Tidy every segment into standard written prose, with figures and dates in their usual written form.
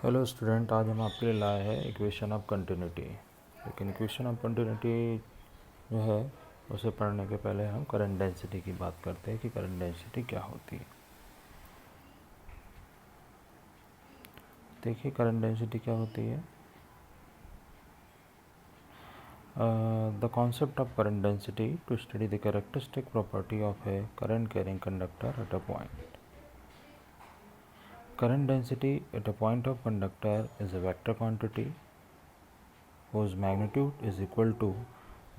Hello student, आज हम आपके लिए लाए हैं इक्वेशन ऑफ कंटिन्यूटी। लेकिन इक्वेशन ऑफ कंटिन्यूटी जो है उसे पढ़ने के पहले हम करंट डेंसिटी की बात करते हैं कि करंट डेंसिटी क्या होती है। देखिए करंट डेंसिटी क्या होती है। The concept of current density to study the characteristic property of a current carrying conductor at a point. Current density at a point of conductor is a vector quantity whose magnitude is equal to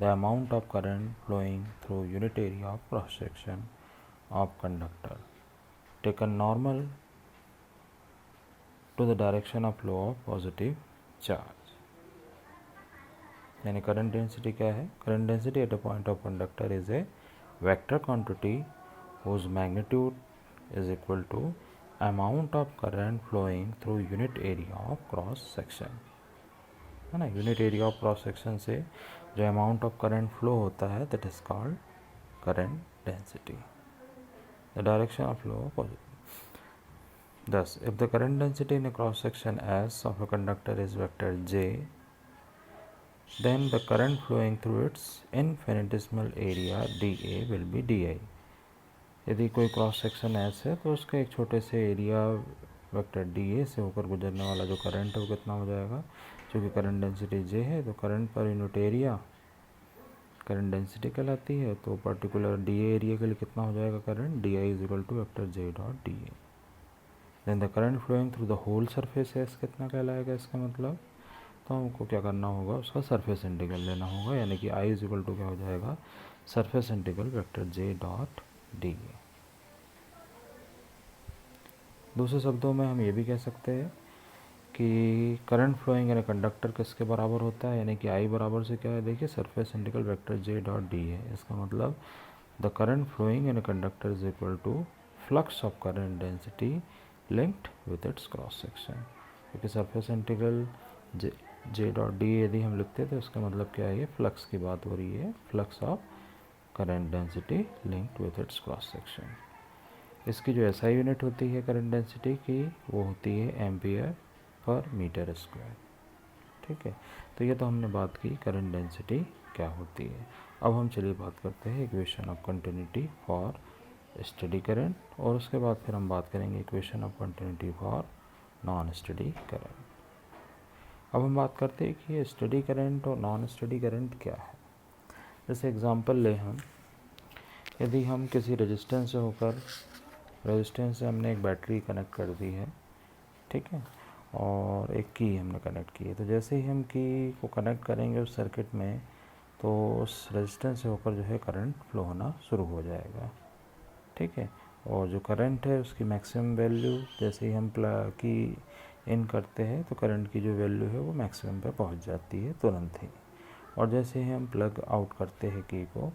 the amount of current flowing through unit area of cross section of conductor taken normal to the direction of flow of positive charge। यानी current density क्या है? Current density at a point of conductor is a vector quantity whose magnitude is equal to amount of current flowing through unit area of cross section, है ना। Unit area of cross section से जो amount of current flow होता है that is called current density. The direction of flow positive. thus if the current density in a cross section S of a conductor is vector J, then the current flowing through its infinitesimal area dA will be di। यदि कोई cross section S है तो उसके एक छोटे से area vector dA से होकर गुजरने वाला जो करंट है वो कितना हो जाएगा। क्योंकि करंट डेंसिटी J है तो current per unit area current density कहलाती है। तो पर्टिकुलर dA एरिया के लिए कितना हो जाएगा current, di is equal to vector J dot dA। Then the current flowing through the whole surface S कितना कहलाएगा इसका मतलब। तो हमको क्या करना होगा, उसका सरफेस इंटीग्रल लेना होगा, यानी कि I इज इक्वल टू क्या हो जाएगा, surface integral vector J dot dA। दूसरे शब्दों में हम ये भी कह सकते हैं कि करंट फ्लोइंग इन कंडक्टर किसके बराबर होता है, यानी कि I बराबर से क्या है, देखिए surface integral vector J dot D है। इसका मतलब the current flowing in conductor is equal to flux of current density linked with its cross section. क्योंकि surface integral J dot D यदि हम लिखते तो इसका मतलब क्या है, ये फ्लक्स की बात हो रही है, flux of current density linked with its cross section. इसकी जो SI यूनिट होती है करंट डेंसिटी की वो होती है एम्पियर पर मीटर स्क्वायर। ठीक है, तो ये तो हमने बात की करंट डेंसिटी क्या होती है। अब हम चलिए बात करते हैं equation of continuity for steady current, और उसके बाद फिर हम बात करेंगे equation of continuity for non steady current. अब हम बात करते हैं कि स्टेडी करंट और नॉन स्टेडी करंट क्या है। जैसे एग्जांपल ले हम, यदि हम किसी रेजिस्टेंस से होकर, रेजिस्टेंस से हमने एक बैटरी कनेक्ट कर दी है, ठीक है, और एक की हमने कनेक्ट की है। तो जैसे ही हम की को कनेक्ट करेंगे उस सर्किट में, तो उस रेजिस्टेंस से होकर जो है करंट फ्लो होना शुरू हो जाएगा। ठीक है, और जो करंट है उसकी मैक्सिमम वैल्यू जैसे ही हम की इन करते हैं तो करंट की जो वैल्यू है वो मैक्सिमम पे पहुंच जाती है तुरंत ही। और जैसे ही हम प्लग आउट करते हैं की को,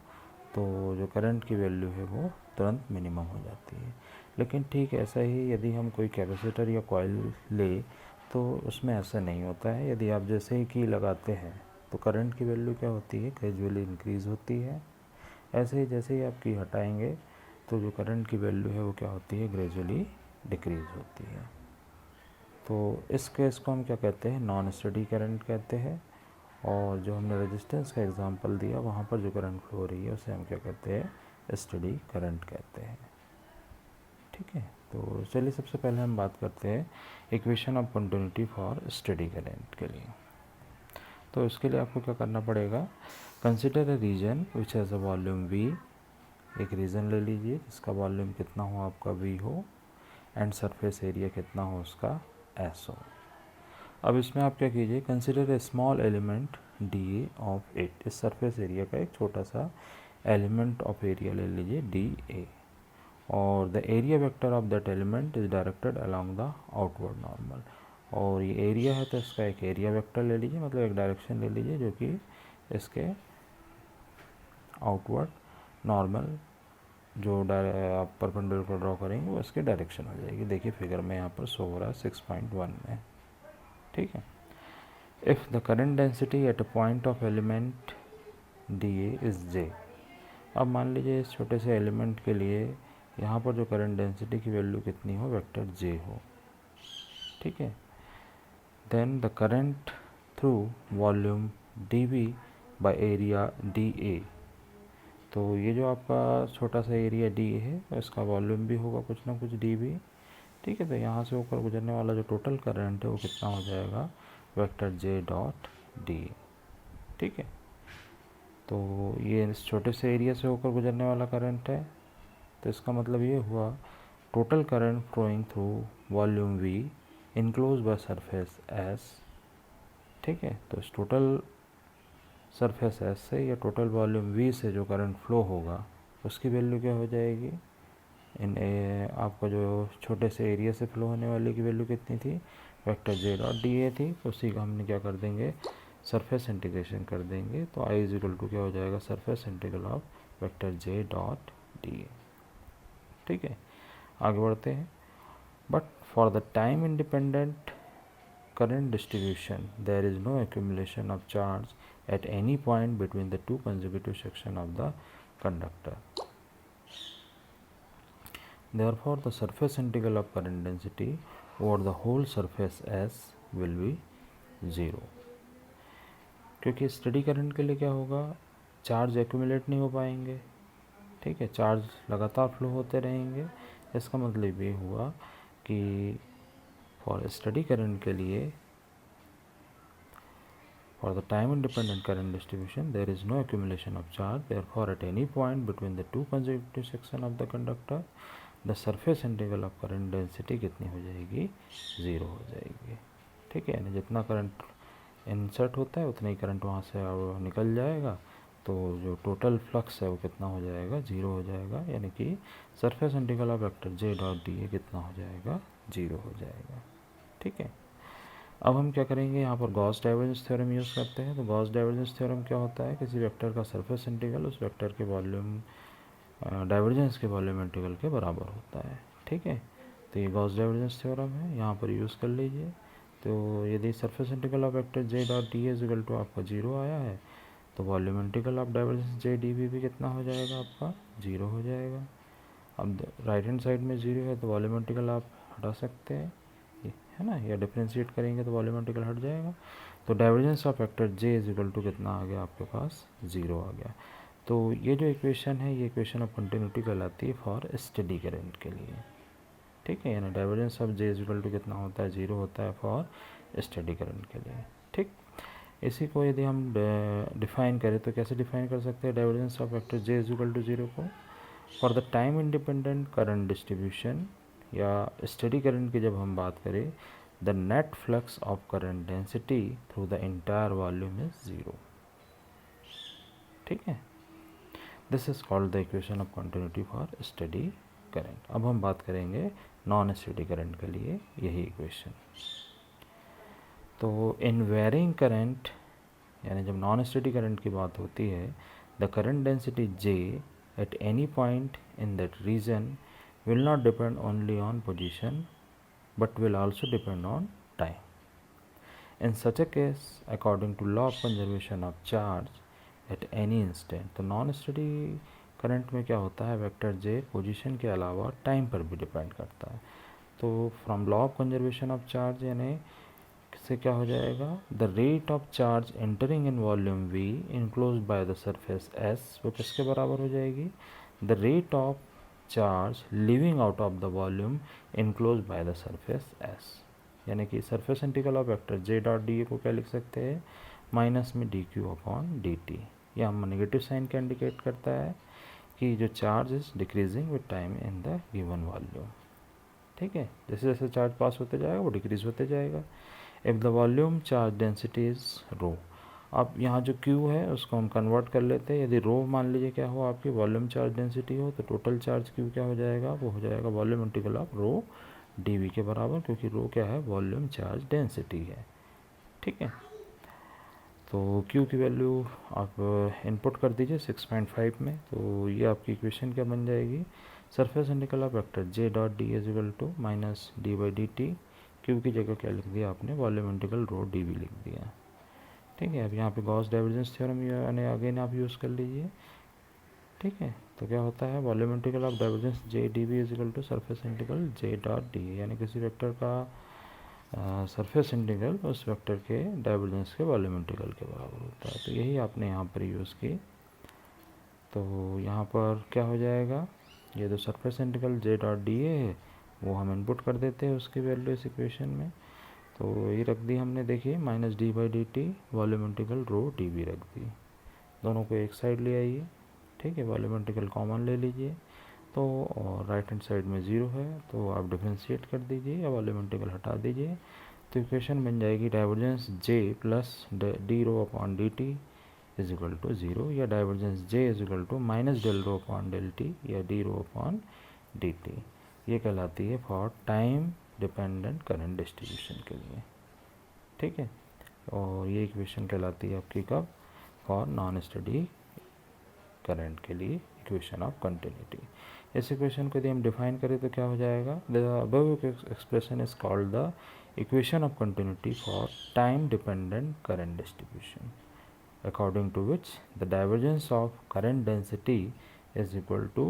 तो जो करंट की वैल्यू है वो तुरंत मिनिमम हो जाती है। लेकिन ठीक ऐसा ही यदि हम कोई कैपेसिटर या कॉइल ले तो उसमें ऐसा नहीं होता है। यदि आप जैसे ही की लगाते हैं तो करंट की वैल्यू क्या होती है, ग्रेजुअली इंक्रीज़ होती है। ऐसे ही जैसे ही आप की हटाएंगे तो जो करंट की वैल्यू है वो क्या होती है, ग्रेजुअली डिक्रीज़ होती है। तो इस केस को हम क्या कहते हैं, नॉन स्टेडी करंट कहते हैं। और जो हमने रेजिस्टेंस का एग्जांपल दिया वहाँ पर जो करंट फ्लो हो रही है उसे हम क्या कहते हैं, स्टेडी करंट कहते हैं। ठीक है, तो चलिए सबसे पहले हम बात करते हैं equation of continuity for steady current के लिए। तो इसके लिए आपको क्या करना पड़ेगा, consider a region which has a volume V। एक रीजन ले लीजिए जिसका वॉल्यूम कितना हो, आपका V हो, एंड सरफेस एरिया कितना हो उसका, S हो। अब इसमें आप क्या कीजिए, consider a small element dA of it. इस सरफेस एरिया का एक छोटा सा एलिमेंट ऑफ एरिया ले लीजिए dA, और the area vector of that element is directed along the outward normal. और ये एरिया है तो इसका एक एरिया वेक्टर ले लीजिए, मतलब एक डायरेक्शन ले लीजिए जो कि इसके आउटवर्ड नॉर्मल जो आप परपेंडिकुलर ड्रॉ करेंगे वो इसके डायरेक्शन हो जाएगी। देखिए फिगर में यहाँ पर शो हो रहा है 6.1 में। ठीक है, if the current density at a point of element dA is J। अब मान लीजिए इस छोटे से एलिमेंट के लिए यहाँ पर जो करंट डेंसिटी की वैल्यू कितनी हो, वेक्टर J हो। ठीक है, then the current through volume dV by area dA। तो ये जो आपका छोटा सा एरिया डी है इसका वॉल्यूम भी होगा कुछ ना कुछ dV। ठीक है, तो यहाँ से होकर गुजरने वाला जो टोटल करंट है वो कितना हो जाएगा, वेक्टर J डॉट डी। ठीक है, तो ये इस छोटे से एरिया से होकर गुजरने वाला करंट है, तो इसका मतलब ये हुआ total current flowing through volume V enclose by surface S। ठीक है, तो इस टोटल सरफेस S से या टोटल वॉल्यूम V से जो करंट फ्लो होगा उसकी वैल्यू क्या हो जाएगी, आपका जो छोटे से एरिया से फ्लो होने वाले की वैल्यू कितनी थी, vector J dot D A थी, तो उसी का हमने क्या कर देंगे, सरफेस इंटीग्रेशन कर देंगे। तो I इज इक्वल टू क्या हो जाएगा, surface integral of vector J dot D A. ठीक है, आगे बढ़ते हैं। But for the time independent current distribution there is no accumulation of charge at any point between the two consecutive sections of the conductor. Therefore the surface integral of current density over the whole surface S will be 0। क्योंकि study current के लिए क्या होगा, charge accumulate नहीं हो पाएंगे। ठीक है, चार्ज लगातार फ्लो होते रहेंगे। इसका मतलब ये हुआ कि फॉर स्टडी करंट के लिए for the time independent current distribution there is no accumulation of charge, therefore at any point between the two consecutive sections of the conductor the surface integral of current density कितनी हो जाएगी, 0 हो जाएगी। ठीक है, यानी जितना करंट इंसर्ट होता है उतना ही करंट वहाँ से निकल जाएगा, तो जो टोटल फ्लक्स है वो कितना हो जाएगा, 0 हो जाएगा। यानी कि surface integral of vector J dot D A कितना हो जाएगा, 0 हो जाएगा। ठीक है, अब हम क्या करेंगे, यहाँ पर गॉस डाइवर्जेंस थ्योरम यूज़ करते हैं। तो गॉस डाइवर्जेंस थ्योरम क्या होता है, किसी वेक्टर का सरफेस इंटीग्रल उस वेक्टर के वॉल्यूम डाइवर्जेंस के वॉल्यूम इंटीग्रल के बराबर होता है। ठीक है, तो ये गॉस डाइवर्जेंस थ्योरम है, यहाँ पर यूज़ कर लीजिए। तो यदि surface integral of vector J dot d is equal to आपका 0 आया है, तो volume integral of divergence J d भी कितना हो जाएगा, आपका 0 हो जाएगा। अब राइट हैंड साइड में 0 है तो वॉल्यूम इंटीग्रल आप हटा सकते हैं, है ना, या डिफ्रेंशिएट करेंगे तो वॉल्यूम इंटीग्रल हट जाएगा। तो divergence of vector J is equal to कितना आ गया आपके पास, 0 आ गया। तो ये जो इक्वेशन है ये इक्वेशन ऑफ कंटिन्यूटी कहलाती है फॉर स्टडी करंट के लिए। ठीक है, यानी divergence of J is equal to कितना होता है, 0 होता है फॉर स्टडी करंट के लिए। ठीक, इसी को यदि हम डिफाइन करें तो कैसे डिफाइन कर सकते हैं divergence of vector J is equal to 0 को, for the time independent current distribution या स्टडी करंट की जब हम बात करें, the net flux of current density through the entire volume is 0। ठीक है, this is called the equation of continuity for steady current. अब हम बात करेंगे नॉन स्टडी करंट के लिए यही इक्वेशन। तो इन वेरिंग करंट, यानी जब नॉन स्टडी करंट की बात होती है, the current density J at any point in that region will not depend only on position but will also depend on time. In such a case, according to law of conservation of charge at any instant, तो non study current में क्या होता है, vector J position के अलावा time पर भी depend करता है। तो from law of conservation of charge यानी से क्या हो जाएगा, the rate of charge entering in volume V enclose by the surface S वो किसके बराबर हो जाएगी, the rate of charge living out of the volume enclose by the surface S। यानी कि surface integral of vector J dot D को क्या लिख सकते हैं, माइनस में dq अपॉन dt। यह हम नेगेटिव साइन का इंडिकेट करता है कि जो charge is decreasing with time in the given volume. ठीक है, जैसे जैसे चार्ज पास होते जाएगा वो डिक्रीज होते जाएगा। If the volume charge density is rho, अब यहाँ जो Q है उसको हम कन्वर्ट कर लेते हैं। यदि रो मान लीजिए क्या हो आपकी वॉल्यूम चार्ज डेंसिटी हो, तो टोटल चार्ज Q क्या हो जाएगा, वो हो जाएगा volume integral of rho dV के बराबर, क्योंकि रो क्या है, वॉल्यूम चार्ज डेंसिटी है। ठीक है, तो Q की वैल्यू आप इनपुट कर दीजिए 6.5 में, तो ये आपकी इक्वेशन क्या बन जाएगी, surface integral of vector J dot d is equal to minus d by d t. Q की जगह क्या लिख दिया आपने, volume integral rho d v लिख दिया। ठीक है, अब यहाँ पे गॉस डाइवर्जेंस थ्योरम यानी अगेन आप यूज़ कर लीजिए। ठीक है, तो क्या होता है, volume integral of divergence J d v is equal to surface integral J dot d, यानी किसी वेक्टर का सरफेस इंटीग्रल उस वेक्टर के डाइवर्जेंस के वॉल्यूम इंटीग्रल के बराबर होता है। तो यही आपने यहाँ पर यूज़ की। तो यहाँ पर क्या हो जाएगा, ये जो surface integral J dot D है वो हम इनपुट कर देते हैं उसकी वैल्यू इस इक्वेशन में। तो ये रख दी हमने, देखिए minus d by d t volume integral rho d v रख दी। दोनों को एक साइड ले आइए, ठीक है, वॉल्यूम इंटीग्रल कॉमन ले लीजिए। तो और राइट हैंड साइड में ज़ीरो है तो आप डिफ्रेंशिएट कर दीजिए या वॉल्यूम इंटीग्रल हटा दीजिए। तो इक्वेशन बन जाएगी divergence J plus d rho upon d t is equal to zero, या divergence J is equal to minus del rho upon del t या d rho upon d t. ये कहलाती है for time dependent current distribution के लिए, ठीक है। और ये इक्वेशन कहलाती है आपकी कब, फॉर नॉन स्टडी करंट के लिए इक्वेशन ऑफ कंटिन्यूटी। इस इक्वेशन को यदि हम डिफाइन करें तो क्या हो जाएगा, the above expression is called the equation of continuity for time dependent current distribution, according to which the divergence of current density is equal to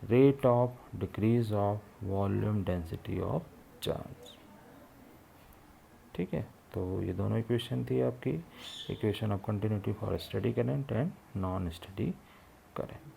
rate of decrease of volume density of charge, ठीक है। तो ये दोनों equation थी आपकी, equation of continuity for steady current and non study current.